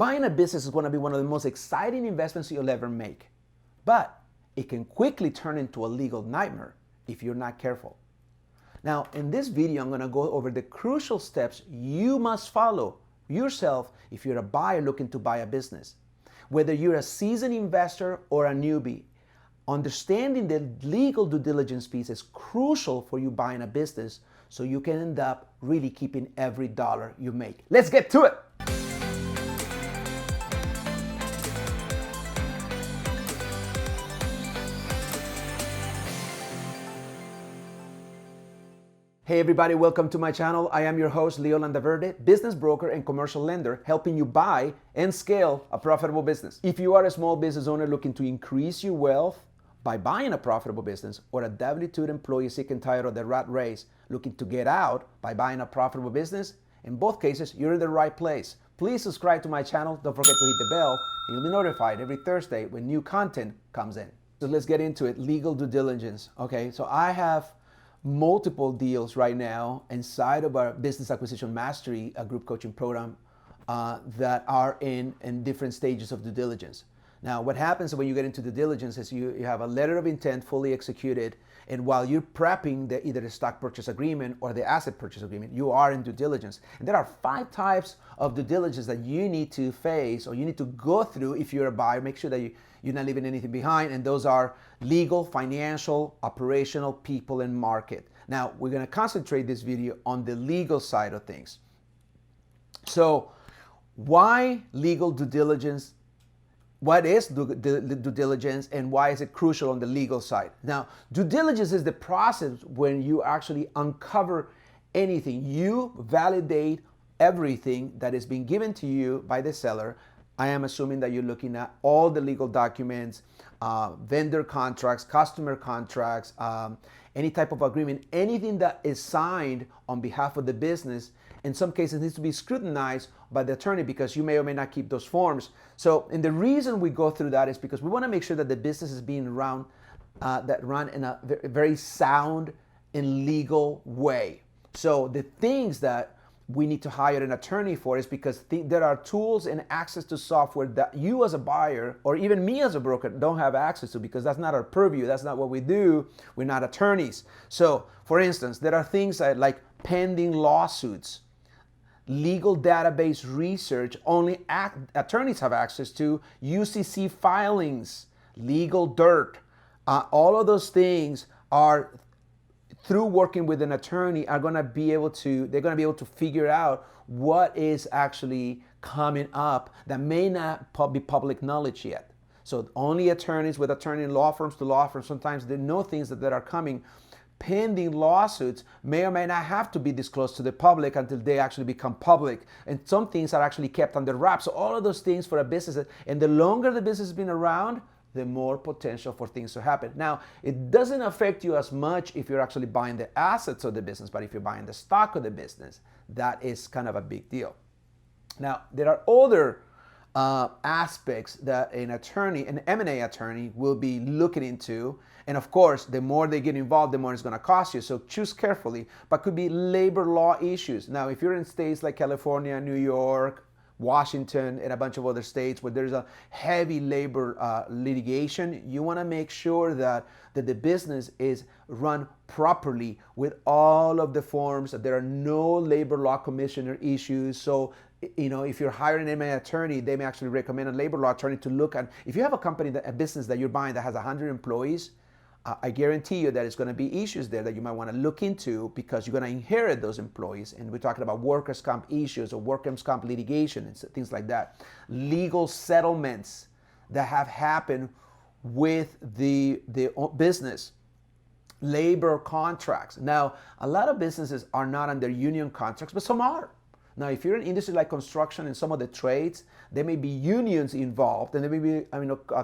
Buying a business is going to be one of the most exciting investments you'll ever make, but it can quickly turn into a legal nightmare if you're not careful. Now, in this video, I'm going to go over the crucial steps you must follow yourself if you're a buyer looking to buy a business. Whether you're a seasoned investor or a newbie, understanding the legal due diligence piece is crucial for you buying a business so you can end up really keeping every dollar you make. Let's get to it. Hey everybody, welcome to my channel. I am your host, Landaverde, business broker and commercial lender, helping you buy and scale a profitable business. If you are a small business owner looking to increase your wealth by buying a profitable business, or a W-2 employee sick and tired of the rat race looking to get out by buying a profitable business, in both cases, you're in the right place. Please subscribe to my channel. Don't forget to hit the bell, and you'll be notified every Thursday when new content comes in. So let's get into it. Legal due diligence. Okay, so I have multiple deals right now inside of our business acquisition mastery, a group coaching program that are in different stages of due diligence. Now, what happens when you get into due diligence is you have a letter of intent fully executed, and while you're prepping either the stock purchase agreement or the asset purchase agreement, you are in due diligence. And there are 5 types of due diligence that you need to face or you need to go through if you're a buyer. Make sure that you're not leaving anything behind, and those are legal, financial, operational, people, and market. Now, we're going to concentrate this video on the legal side of things. So, why legal due diligence? What is due diligence, and why is it crucial on the legal side? Now, due diligence is the process when you actually uncover anything. You validate everything that is being given to you by the seller. I am assuming that you're looking at all the legal documents, vendor contracts, customer contracts, any type of agreement, anything that is signed on behalf of the business. In some cases, needs to be scrutinized by the attorney because you may or may not keep those forms. So, and the reason we go through that is because we want to make sure that the business is being run in a very sound and legal way. So the things that we need to hire an attorney for is because there are tools and access to software that you as a buyer or even me as a broker don't have access to, because that's not our purview. That's not what we do. We're not attorneys. So, for instance, there are things like pending lawsuits, legal database research, only attorneys have access to, UCC filings, legal dirt. All of those things are, through working with an attorney, they're going to be able to figure out what is actually coming up that may not be public knowledge yet. So only attorneys with attorney law firms to law firms, sometimes they know things that are coming. Pending lawsuits may or may not have to be disclosed to the public until they actually become public. And some things are actually kept under wraps. So all of those things for a business, and the longer the business has been around, the more potential for things to happen. Now, it doesn't affect you as much if you're actually buying the assets of the business, but if you're buying the stock of the business, that is kind of a big deal. Now, there are other aspects that an M&A attorney will be looking into. And of course, the more they get involved, the more it's going to cost you. So choose carefully, but could be labor law issues. Now, if you're in states like California, New York, Washington, and a bunch of other states where there's a heavy labor litigation, you want to make sure that the business is run properly with all of the forms, that there are no labor law commissioner issues. So, if you're hiring an M&A attorney, they may actually recommend a labor law attorney to look at. If you have a business that you're buying that has 100 employees, I guarantee you that it's going to be issues there that you might want to look into, because you're going to inherit those employees. And we're talking about workers' comp issues or workers' comp litigation and things like that. Legal settlements that have happened with the business. Labor contracts. Now, a lot of businesses are not under union contracts, but some are. Now, if you're in an industry like construction and some of the trades, there may be unions involved, and there may be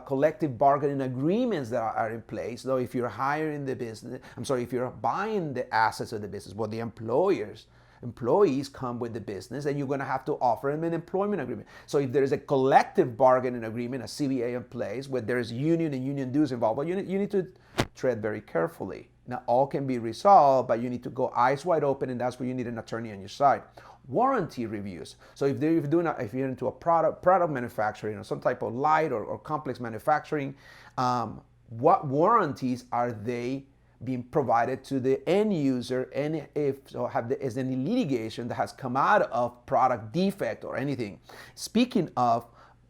collective bargaining agreements that are in place. Though if you're hiring if you're buying the assets of the business, well, the employees come with the business, and you're going to have to offer them an employment agreement. So if there is a collective bargaining agreement, a CBA in place, where there is union and union dues involved, well, you need to tread very carefully. Now, all can be resolved, but you need to go eyes wide open, and that's where you need an attorney on your side. warranty reviews. So if you're into a product manufacturing or some type of light or complex manufacturing, what warranties are they being provided to the end user, and if so, is any litigation that has come out of product defect or anything. Speaking of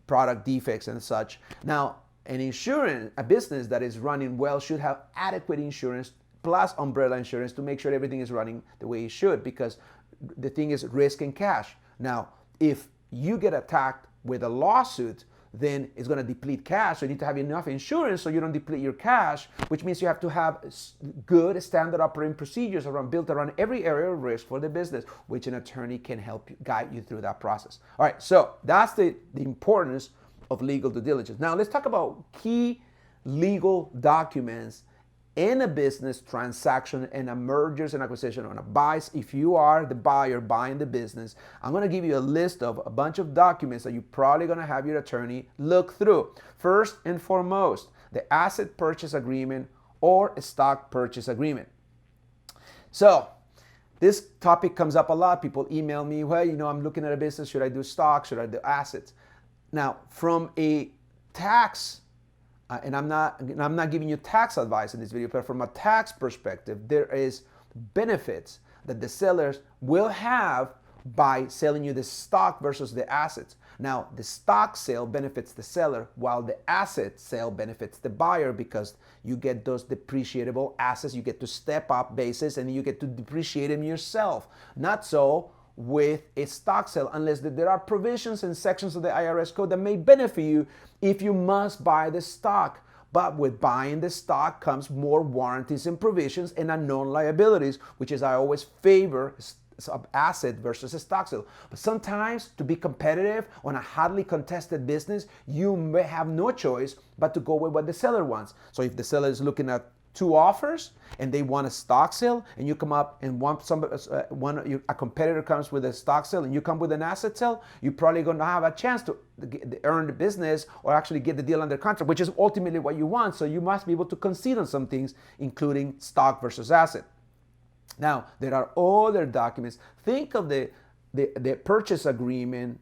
product defects and such, now a business that is running well should have adequate insurance plus umbrella insurance to make sure everything is running the way it should, because the thing is risk and cash. Now, if you get attacked with a lawsuit, then it's going to deplete cash. So you need to have enough insurance so you don't deplete your cash, which means you have to have good standard operating procedures built around every area of risk for the business, which an attorney can help guide you through that process. All right, so that's the importance of legal due diligence. Now let's talk about key legal documents in a business transaction and a mergers and acquisition on a buy. If you are the buyer buying the business, I'm going to give you a list of a bunch of documents that you're probably going to have your attorney look through. First and foremost, the asset purchase agreement or a stock purchase agreement. So this topic comes up a lot. People email me, well, I'm looking at a business. Should I do stock? Should I do assets? Now, from a tax and I'm not giving you tax advice in this video, but from a tax perspective, there is benefits that the sellers will have by selling you the stock versus the assets. Now, the stock sale benefits the seller, while the asset sale benefits the buyer, because you get those depreciable assets. You get to step up basis and you get to depreciate them yourself. Not so with a stock sale, unless there are provisions and sections of the IRS code that may benefit you if you must buy the stock. But with buying the stock comes more warranties and provisions and unknown liabilities, which is I always favor asset versus a stock sale. But sometimes, to be competitive on a hotly contested business, you may have no choice but to go with what the seller wants. So if the seller is looking at two offers and they want a stock sale, and you come up and a competitor comes with a stock sale and you come with an asset sale, you're probably going to have a chance to earn the business or actually get the deal under contract, which is ultimately what you want. So you must be able to concede on some things, including stock versus asset. Now, there are other documents. Think of the purchase agreement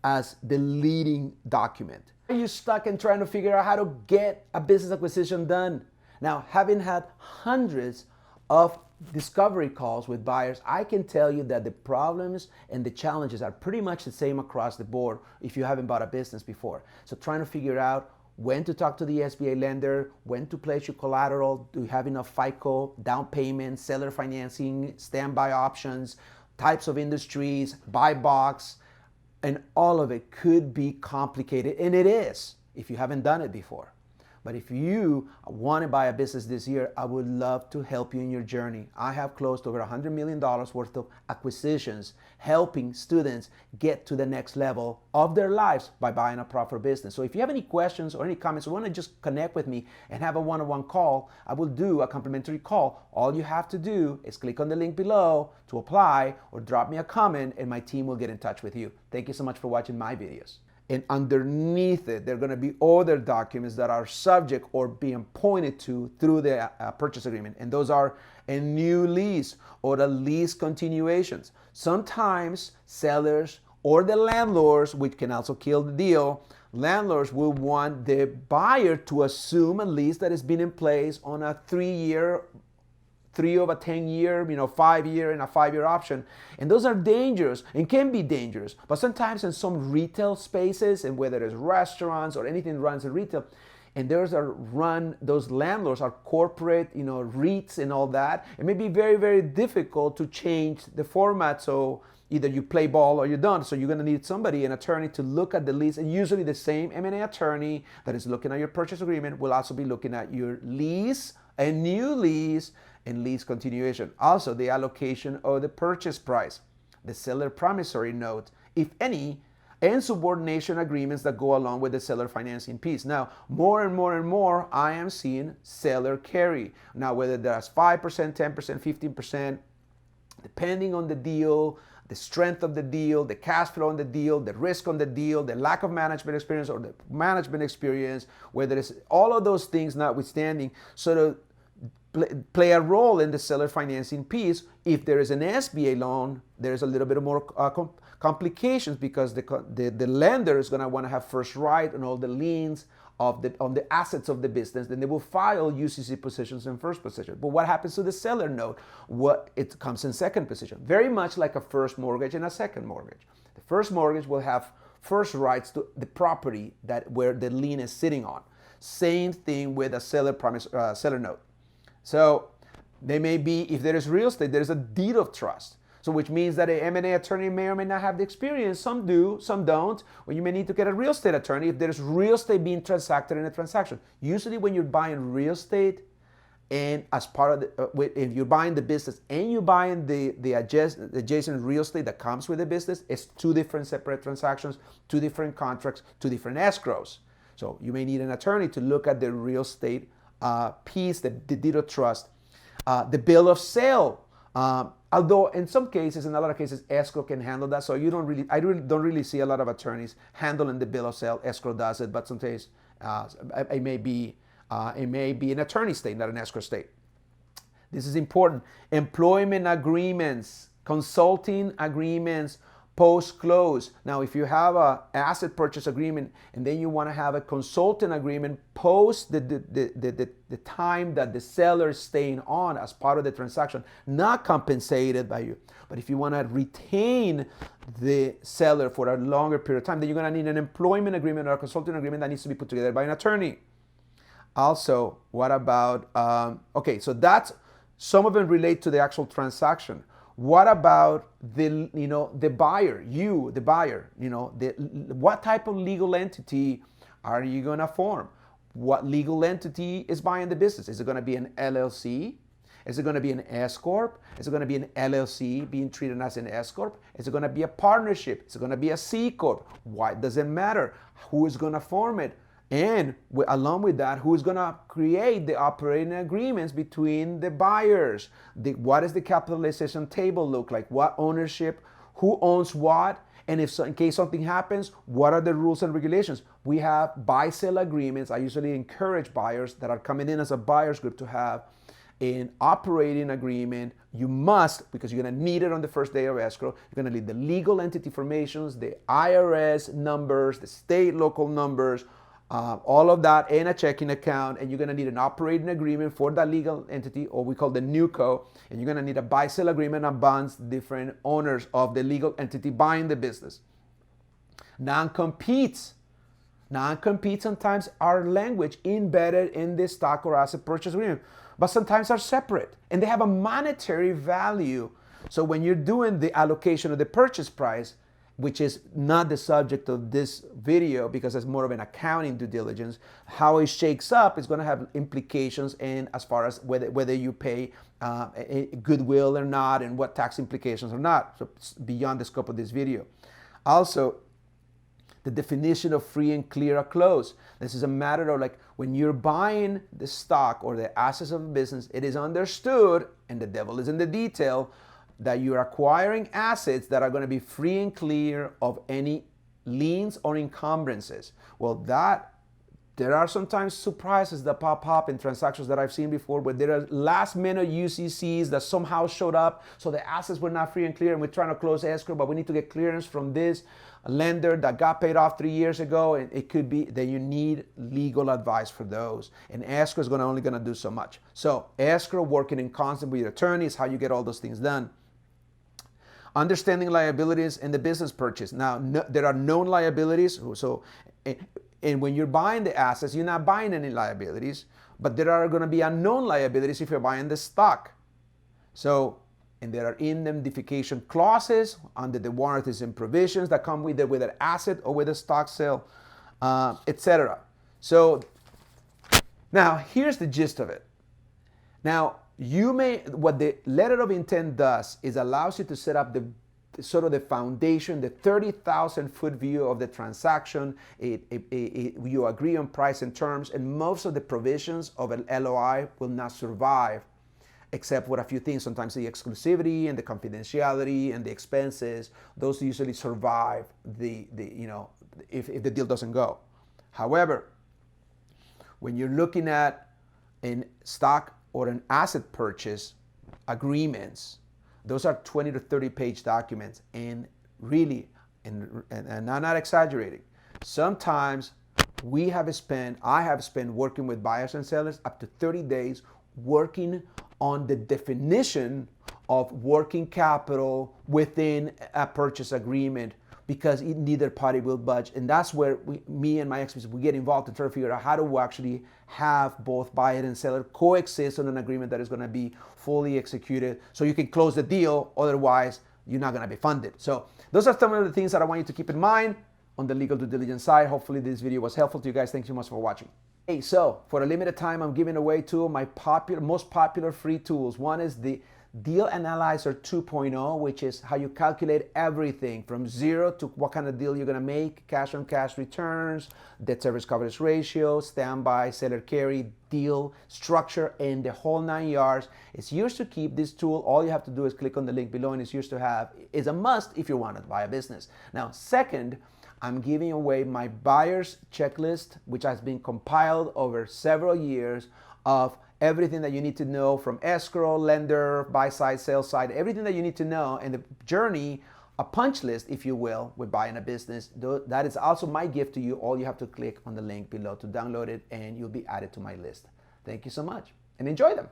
as the leading document. Are you stuck in trying to figure out how to get a business acquisition done? Now, having had hundreds of discovery calls with buyers, I can tell you that the problems and the challenges are pretty much the same across the board if you haven't bought a business before. So trying to figure out when to talk to the SBA lender, when to place your collateral, do you have enough FICO, down payment, seller financing, standby options, types of industries, buy box, and all of it could be complicated, and it is if you haven't done it before. But if you want to buy a business this year, I would love to help you in your journey. I have closed over $100 million worth of acquisitions, helping students get to the next level of their lives by buying a proper business. So if you have any questions or any comments, or want to just connect with me and have a one-on-one call, I will do a complimentary call. All you have to do is click on the link below to apply, or drop me a comment and my team will get in touch with you. Thank you so much for watching my videos. And underneath it, there are going to be other documents that are subject or being pointed to through the purchase agreement. And those are a new lease or the lease continuations. Sometimes sellers or the landlords, which can also kill the deal, landlords will want the buyer to assume a lease that has been in place on a 3-year, 3 of a 10-year, 5-year, and a 5-year option. And those are dangerous and can be dangerous. But sometimes in some retail spaces, and whether it's restaurants or anything that runs in retail, and those landlords are corporate, REITs and all that, it may be very, very difficult to change the format. So either you play ball or you don't. So you're going to need an attorney to look at the lease. And usually the same M&A attorney that is looking at your purchase agreement will also be looking at your lease, a new lease, and lease continuation. Also, the allocation of the purchase price, the seller promissory note, if any, and subordination agreements that go along with the seller financing piece. Now, more and more, I am seeing seller carry. Now, whether that's 5%, 10%, 15%, depending on the deal, the strength of the deal, the cash flow on the deal, the risk on the deal, the lack of management experience or the management experience, whether it's all of those things notwithstanding, sort of play a role in the seller financing piece. If there is an SBA loan, there's a little bit more complications because the lender is going to want to have first right on all the liens on the assets of the business. Then they will file UCC positions in first position. But what happens to the seller note? It comes in second position. Very much like a first mortgage and a second mortgage. The first mortgage will have first rights to the property where the lien is sitting on. Same thing with a seller note. So they may be, if there is real estate, there's a deed of trust. So which means that an M&A attorney may or may not have the experience. Some do, some don't. Or you may need to get a real estate attorney if there's real estate being transacted in a transaction. Usually when you're buying real estate, and as part of if you're buying the business and you're buying the adjacent real estate that comes with the business, it's two different separate transactions, two different contracts, two different escrows. So you may need an attorney to look at the real estate piece, the deed of trust, the bill of sale. Although in some cases, in a lot of cases, escrow can handle that. So I don't really see a lot of attorneys handling the bill of sale. Escrow does it, but sometimes it may be an attorney state, not an escrow state. This is important. Employment agreements, consulting agreements, post-close. Now, if you have an asset purchase agreement and then you want to have a consulting agreement post the time that the seller is staying on as part of the transaction, not compensated by you. But if you want to retain the seller for a longer period of time, then you're going to need an employment agreement or a consulting agreement that needs to be put together by an attorney. Also, what about, so that's, some of them relate to the actual transaction. What about the buyer, the buyer, what type of legal entity are you going to form? What legal entity is buying the business? Is it going to be an LLC? Is it going to be an S Corp? Is it going to be an LLC being treated as an S Corp? Is it going to be a partnership? Is it going to be a C Corp? Why does it matter? Who is going to form it? And along with that, who's going to create the operating agreements between the buyers? What does the capitalization table look like? What ownership? Who owns what? And if so, in case something happens, what are the rules and regulations? We have buy-sell agreements. I usually encourage buyers that are coming in as a buyer's group to have an operating agreement. You must, because you're going to need it on the first day of escrow. You're going to need the legal entity formations, the IRS numbers, the state local numbers, all of that in a checking account, and you're going to need an operating agreement for that legal entity, or we call the NewCo, and you're going to need a buy-sell agreement that bonds different owners of the legal entity buying the business. Non-competes sometimes are language embedded in the stock or asset purchase agreement, but sometimes are separate, and they have a monetary value. So when you're doing the allocation of the purchase price, which is not the subject of this video because it's more of an accounting due diligence, how it shakes up is going to have implications in as far as whether you pay goodwill or not and what tax implications or not. So it's beyond the scope of this video. Also, the definition of free and clear a close. This is a matter of like when you're buying the stock or the assets of a business, it is understood, and the devil is in the detail, that you're acquiring assets that are going to be free and clear of any liens or encumbrances. Well, there are sometimes surprises that pop up in transactions that I've seen before, where there are last minute UCCs that somehow showed up, so the assets were not free and clear, and we're trying to close escrow, but we need to get clearance from this lender that got paid off 3 years ago, and it could be that you need legal advice for those, and escrow is only going to do so much. So escrow, working in concert with your attorney, is how you get all those things done. Understanding liabilities in the business purchase. Now, there are known liabilities. So, and when you're buying the assets, you're not buying any liabilities, but there are going to be unknown liabilities if you're buying the stock. So, and there are indemnification clauses under the warranties and provisions that come with an asset or with a stock sale, etc. So, now here's the gist of it. Now, what the letter of intent does is allows you to set up the sort of the foundation, the 30,000 foot view of the transaction. You agree on price and terms, and most of the provisions of an LOI will not survive, except for a few things. Sometimes the exclusivity and the confidentiality and the expenses, those usually survive if the deal doesn't go. However, when you're looking at in stock or an asset purchase agreements, those are 20 to 30 page documents. And really, and I'm not exaggerating, sometimes I have spent working with buyers and sellers up to 30 days working on the definition of working capital within a purchase agreement, because neither party will budge. And that's where me and my experts, we get involved and try to figure out how to actually have both buyer and seller coexist on an agreement that is going to be fully executed so you can close the deal. Otherwise, you're not going to be funded. So those are some of the things that I want you to keep in mind on the legal due diligence side. Hopefully this video was helpful to you guys. Thank you so much for watching. Hey, so for a limited time, I'm giving away two of my most popular free tools. One is the Deal Analyzer 2.0, which is how you calculate everything from zero to what kind of deal you're gonna make, cash on cash returns, debt service coverage ratio, standby, seller carry, deal structure, and the whole 9 yards. It's yours to keep. This tool, all you have to do is click on the link below, and it's yours to have. It's a must if you want to buy a business. Now, second, I'm giving away my buyer's checklist, which has been compiled over several years of everything that you need to know from escrow, lender, buy side, sell side, everything that you need to know, and the journey, a punch list, if you will, with buying a business. That is also my gift to you. All you have to click on the link below to download it, and you'll be added to my list. Thank you so much, and enjoy them.